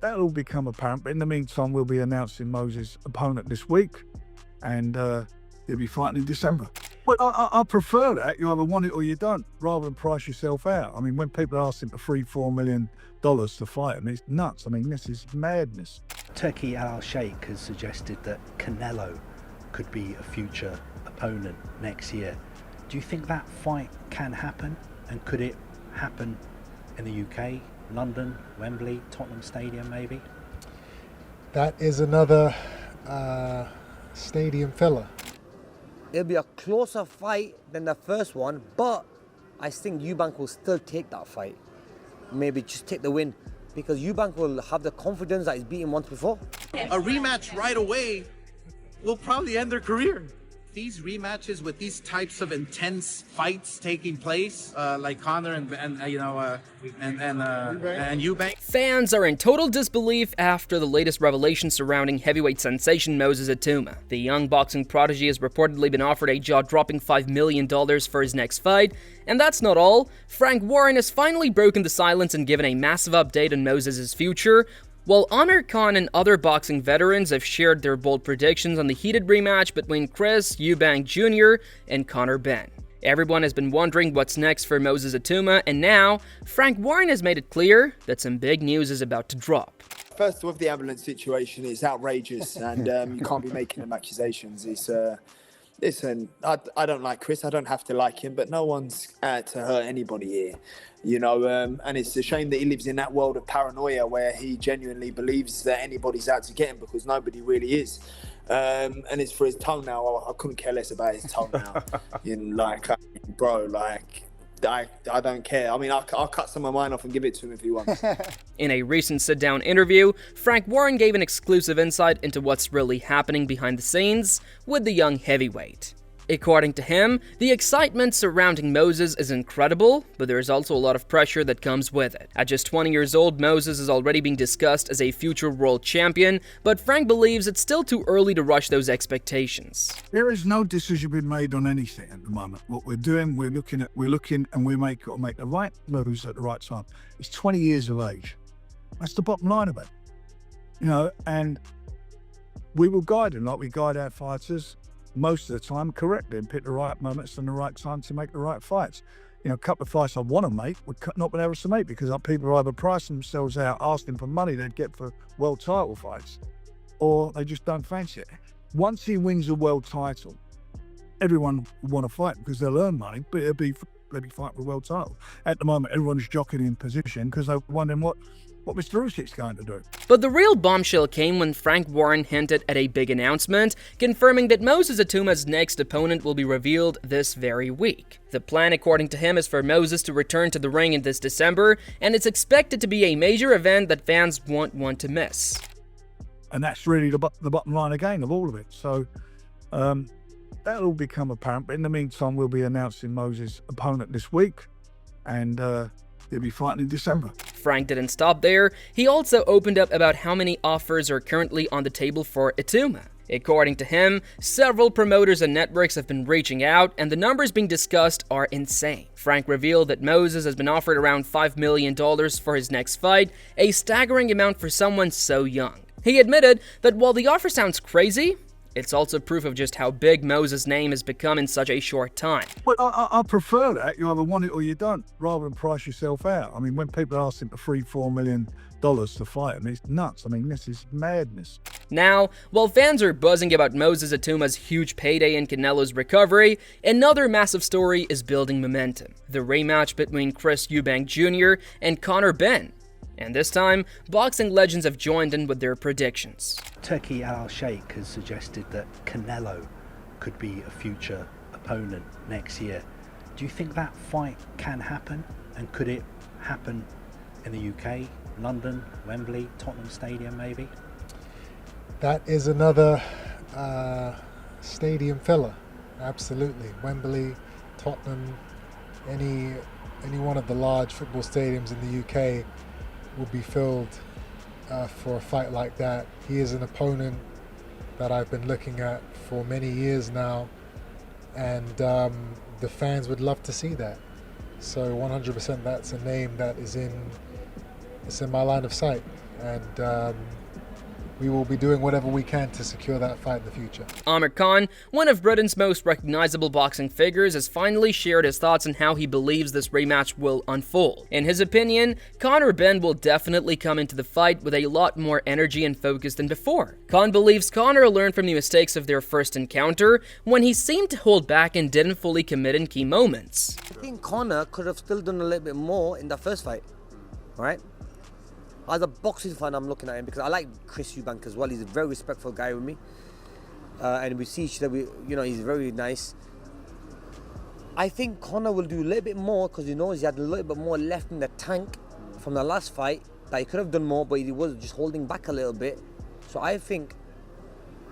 that'll all become apparent. But in the meantime, we'll be announcing Moses' opponent this week, and he'll be fighting in December. But I prefer that. You either want it or you don't, rather than price yourself out. I mean, when people are asking for $3-4 million to fight him, it's nuts. I mean, this is madness. Turkey Al Sheikh has suggested that Canelo could be a future opponent next year. Do you think that fight can happen? And could it happen in the UK, London, Wembley, Tottenham Stadium maybe? That is another stadium filler. It'll be a closer fight than the first one, but I think Eubank will still take that fight. Maybe just take the win, because Eubank will have the confidence that he's beaten once before. A rematch right away will probably end their career. These rematches with these types of intense fights taking place, like Conor and Eubank. Fans are in total disbelief after the latest revelation surrounding heavyweight sensation Moses Itauma. The young boxing prodigy has reportedly been offered a jaw-dropping $5 million for his next fight. And that's not all. Frank Warren has finally broken the silence and given a massive update on Moses' future, while Amir Khan and other boxing veterans have shared their bold predictions on the heated rematch between Chris Eubank Jr. and Conor Ben. Everyone has been wondering what's next for Moses Itauma, and now Frank Warren has made it clear that some big news is about to drop. First, with the ambulance situation, it's outrageous, and you can't be making them accusations. Listen, I don't like Chris. I don't have to like him, but no one's out to hurt anybody here, you know. And it's a shame that he lives in that world of paranoia where he genuinely believes that anybody's out to get him, because nobody really is. And it's for his toenail. I couldn't care less about his toenail. Bro, I don't care. I mean, I'll cut some of mine off and give it to him if he wants. In a recent sit-down interview, Frank Warren gave an exclusive insight into what's really happening behind the scenes with the young heavyweight. According to him, the excitement surrounding Moses is incredible, but there is also a lot of pressure that comes with it. At just 20 years old, Moses is already being discussed as a future world champion, but Frank believes it's still too early to rush those expectations. There is no decision being made on anything at the moment. What we're doing, we're looking and we make the right moves at the right time. It's 20 years of age. That's the bottom line of it. You know, and we will guide him like we guide our fighters most of the time correctly and pick the right moments and the right time to make the right fights. You know, a couple of fights I want to make, we've not been able to make because people are either pricing themselves out, asking for money they'd get for world title fights, or they just don't fancy it. Once he wins a world title, everyone will want to fight because they'll earn money, but they'll be fighting for a world title. At the moment, everyone's jockeying in position because they're wondering what Mr. Usyk's going to do. But the real bombshell came when Frank Warren hinted at a big announcement, confirming that Moses Itauma's next opponent will be revealed this very week. The plan, according to him, is for Moses to return to the ring in this December, and it's expected to be a major event that fans won't want to miss. And that's really the bottom line again of all of it. So that'll all become apparent. But in the meantime, we'll be announcing Moses' opponent this week, and he'll be fighting in December. Frank didn't stop there. He also opened up about how many offers are currently on the table for Itauma. According to him, several promoters and networks have been reaching out, and the numbers being discussed are insane. Frank revealed that Moses has been offered around $5 million for his next fight, a staggering amount for someone so young. He admitted that while the offer sounds crazy, it's also proof of just how big Moses' name has become in such a short time. Well, I prefer that. You either want it or you don't, rather than price yourself out. I mean, when people are asking for $3-4 million to fight him, it's nuts. I mean, this is madness. Now, while fans are buzzing about Moses Itauma's huge payday and Canelo's recovery, another massive story is building momentum. The rematch between Chris Eubank Jr. and Conor Ben. And this time, boxing legends have joined in with their predictions. Turkey Al Sheikh has suggested that Canelo could be a future opponent next year. Do you think that fight can happen? And could it happen in the UK, London, Wembley, Tottenham Stadium maybe? That is another stadium filler. Absolutely. Wembley, Tottenham, any one of the large football stadiums in the UK will be filled for a fight like that. He is an opponent that I've been looking at for many years now, and the fans would love to see that. So 100% that's a name that is in my line of sight, and we will be doing whatever we can to secure that fight in the future. Amir Khan, one of Britain's most recognizable boxing figures, has finally shared his thoughts on how he believes this rematch will unfold. In his opinion, Conor Ben will definitely come into the fight with a lot more energy and focus than before. Khan believes Conor learned from the mistakes of their first encounter when he seemed to hold back and didn't fully commit in key moments. I think Conor could have still done a little bit more in the first fight, right? As a boxing fan, I'm looking at him because I like Chris Eubank as well. He's a very respectful guy with me, and we see each other. He's very nice. I think Conor will do a little bit more because he knows he had a little bit more left in the tank from the last fight. That he could have done more, but he was just holding back a little bit. So I think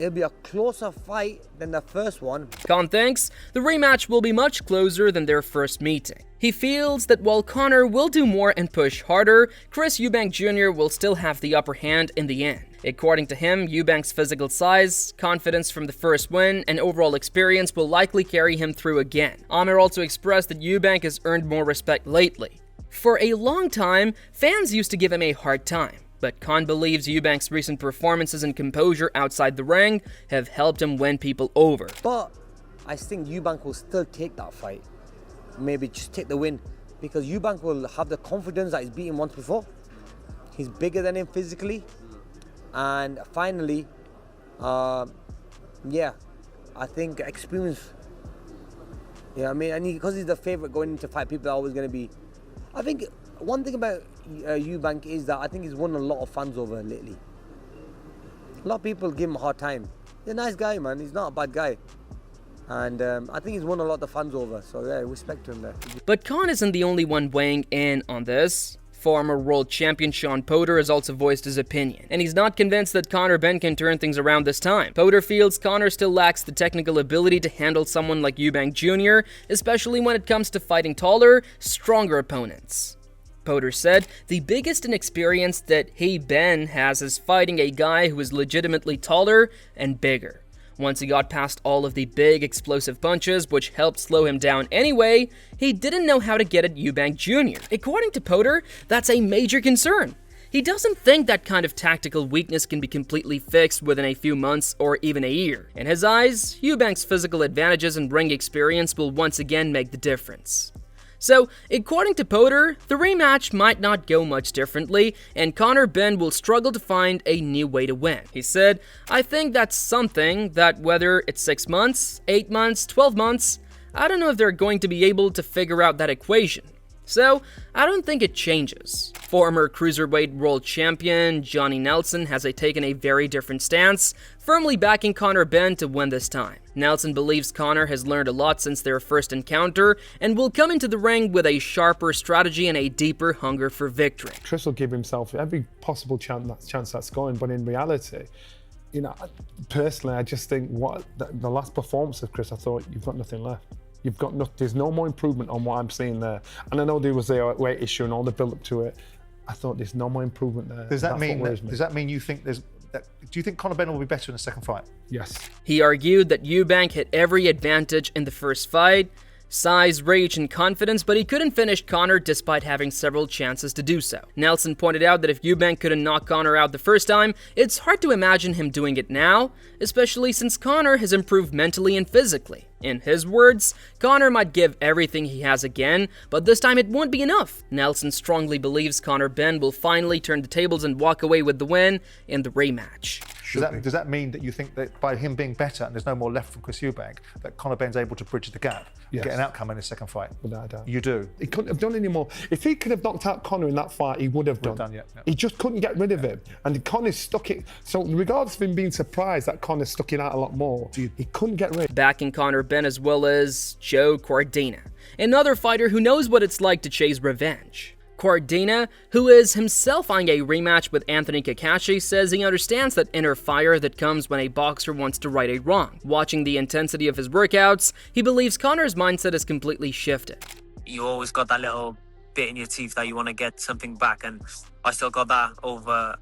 it'll be a closer fight than the first one. Khan thinks the rematch will be much closer than their first meeting. He feels that while Conor will do more and push harder, Chris Eubank Jr. will still have the upper hand in the end. According to him, Eubank's physical size, confidence from the first win, and overall experience will likely carry him through again. Amir also expressed that Eubank has earned more respect lately. For a long time, fans used to give him a hard time, but Khan believes Eubank's recent performances and composure outside the ring have helped him win people over. But I think Eubank will still take that fight. Maybe just take the win, because Eubank will have the confidence that he's beaten once before. He's bigger than him physically, and finally, I think experience. And because he's the favorite going into fight, people are always going to be. I think one thing about Eubank is that I think he's won a lot of fans over lately. A lot of people give him a hard time. He's a nice guy, man. He's not a bad guy. And I think he's won a lot of fans over, so yeah, respect to him there. But Khan isn't the only one weighing in on this. Former world champion Sean Potter has also voiced his opinion, and he's not convinced that Conor Ben can turn things around this time. Potter feels Conor still lacks the technical ability to handle someone like Eubank Jr., especially when it comes to fighting taller, stronger opponents. Potter said the biggest inexperience that Ben has is fighting a guy who is legitimately taller and bigger. Once he got past all of the big explosive punches, which helped slow him down anyway, he didn't know how to get at Eubank Jr. According to Potter, that's a major concern. He doesn't think that kind of tactical weakness can be completely fixed within a few months or even a year. In his eyes, Eubank's physical advantages and ring experience will once again make the difference. So, according to Potter, the rematch might not go much differently, and Conor Ben will struggle to find a new way to win. He said, "I think that's something that whether it's 6 months, 8 months, 12 months, I don't know if they're going to be able to figure out that equation. So, I don't think it changes." Former Cruiserweight World Champion Johnny Nelson has taken a very different stance, firmly backing Conor Ben to win this time. Nelson believes Conor has learned a lot since their first encounter and will come into the ring with a sharper strategy and a deeper hunger for victory. Chris will give himself every possible chance that's going, but in reality, personally, I just think the last performance of Chris, I thought, you've got nothing left. There's no more improvement on what I'm seeing there. And I know there was a weight issue and all the build up to it. I thought there's no more improvement there. Does that mean you think do you think Conor Ben will be better in the second fight? Yes. He argued that Eubank had every advantage in the first fight, size, reach, and confidence, but he couldn't finish Conor despite having several chances to do so. Nelson pointed out that if Eubank couldn't knock Conor out the first time, it's hard to imagine him doing it now, especially since Conor has improved mentally and physically. In his words, Conor might give everything he has again, but this time it won't be enough. Nelson strongly believes Conor Ben will finally turn the tables and walk away with the win in the rematch. Does that mean that you think that by him being better and there's no more left from Chris Eubank, that Conor Ben's able to bridge the gap and get an outcome in his second fight? Without a doubt. You do? He couldn't have done any more. If he could have knocked out Conor in that fight, he would have done. He just couldn't get rid of him. And Conor stuck it. So regardless of him being surprised that Conor stuck it out a lot more, he couldn't get rid. Backing Conor Ben as well as Joe Cordina, another fighter who knows what it's like to chase revenge. Cordina, who is himself eyeing a rematch with Anthony Kakashi, says he understands that inner fire that comes when a boxer wants to right a wrong. Watching the intensity of his workouts, he believes Conor's mindset has completely shifted. You always got that little bit in your teeth that you want to get something back, and I still got that over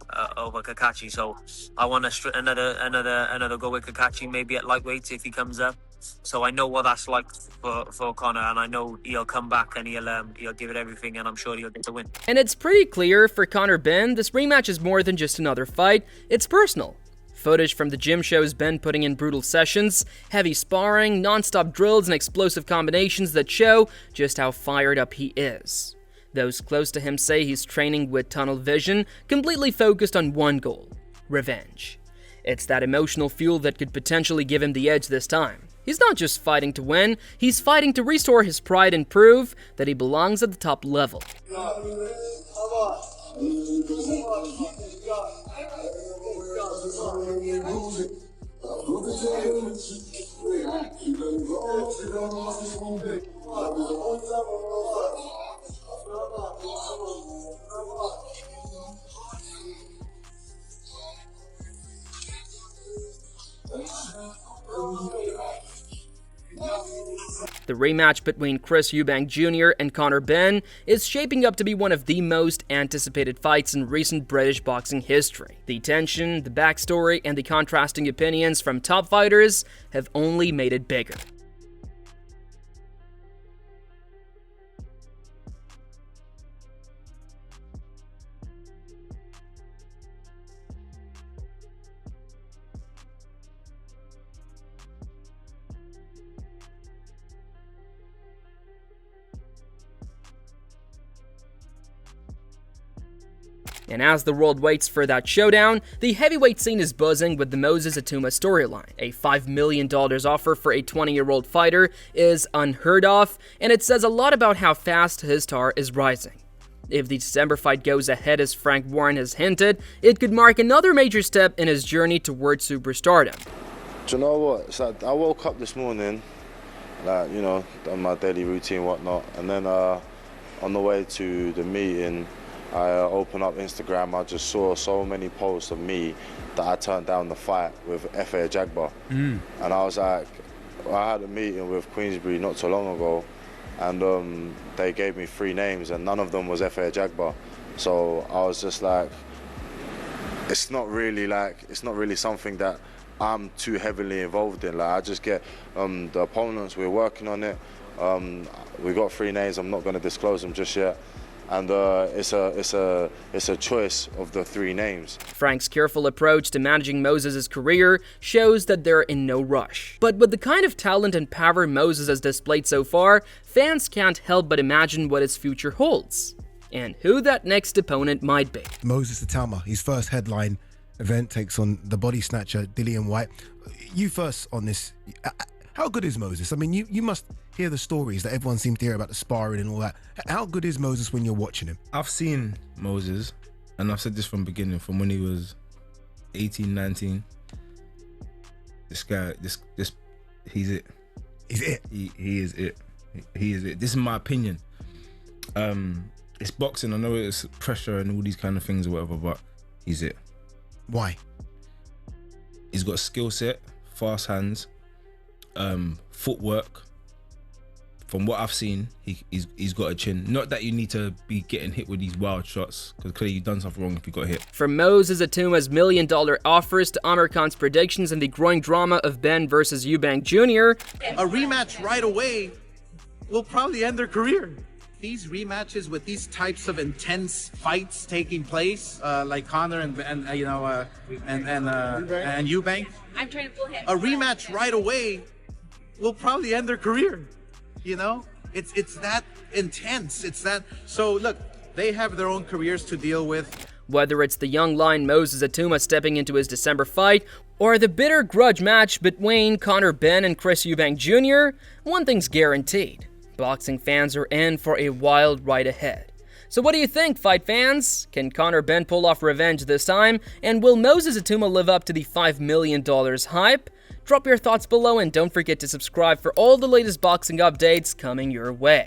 Kakashi. So I want to another go with Kakashi, maybe at lightweight if he comes up. So I know what that's like for Conor, and I know he'll come back and he'll give it everything, and I'm sure he'll get the win. And it's pretty clear for Conor Ben, this rematch is more than just another fight, it's personal. Footage from the gym shows Ben putting in brutal sessions, heavy sparring, non-stop drills, and explosive combinations that show just how fired up he is. Those close to him say he's training with tunnel vision, completely focused on one goal: revenge. It's that emotional fuel that could potentially give him the edge this time. He's not just fighting to win, he's fighting to restore his pride and prove that he belongs at the top level. The rematch between Chris Eubank Jr. and Conor Ben is shaping up to be one of the most anticipated fights in recent British boxing history. The tension, the backstory, and the contrasting opinions from top fighters have only made it bigger. And as the world waits for that showdown, the heavyweight scene is buzzing with the Moses Itauma storyline. A $5 million offer for a 20-year-old fighter is unheard of, and it says a lot about how fast his star is rising. If the December fight goes ahead as Frank Warren has hinted, it could mark another major step in his journey towards superstardom. Do you know what? It's like I woke up this morning, like, you know, done my daily routine, whatnot, and then on the way to the meeting, I opened up Instagram. I just saw so many posts of me that I turned down the fight with F.A. Jagba. And I was like, I had a meeting with Queensbury not so long ago, and they gave me 3 names, and none of them was F.A. Jagba. So I was just like, it's not really something that I'm too heavily involved in. Like, I just get the opponents. We're working on it. We got 3 names. I'm not going to disclose them just yet. And it's a choice of the 3 names. Frank's careful approach to managing Moses' career shows that they're in no rush. But with the kind of talent and power Moses has displayed so far, fans can't help but imagine what his future holds, and who that next opponent might be. Moses Itauma, his first headline event, takes on the body snatcher Dillian Whyte. You first on this. How good is Moses? I mean, you must hear the stories that everyone seems to hear about the sparring and all that. How good is Moses when you're watching him? I've seen Moses, and I've said this from the beginning, from when he was 18, 19. This guy, he's it. He's it? He is it. He is it. This is my opinion. It's boxing. I know it's pressure and all these kind of things or whatever, but he's it. Why? He's got a skill set, fast hands, footwork. From what I've seen, he's got a chin. Not that you need to be getting hit with these wild shots, because clearly you've done something wrong if you got hit. From Moses Itauma's $1 million offers to Amir Khan's predictions and the growing drama of Ben versus Eubank Jr., a rematch right away will probably end their career. These rematches with these types of intense fights taking place, like Conor and Eubank, I'm trying to pull him. a rematch right away will probably end their career. You know, it's that intense. It's that. So look, they have their own careers to deal with. Whether it's the young lion Moses Itauma stepping into his December fight, or the bitter grudge match between Conor Ben and Chris Eubank Jr., one thing's guaranteed: boxing fans are in for a wild ride ahead. So what do you think, fight fans? Can Conor Ben pull off revenge this time? And will Moses Itauma live up to the $5 million hype? Drop your thoughts below and don't forget to subscribe for all the latest boxing updates coming your way.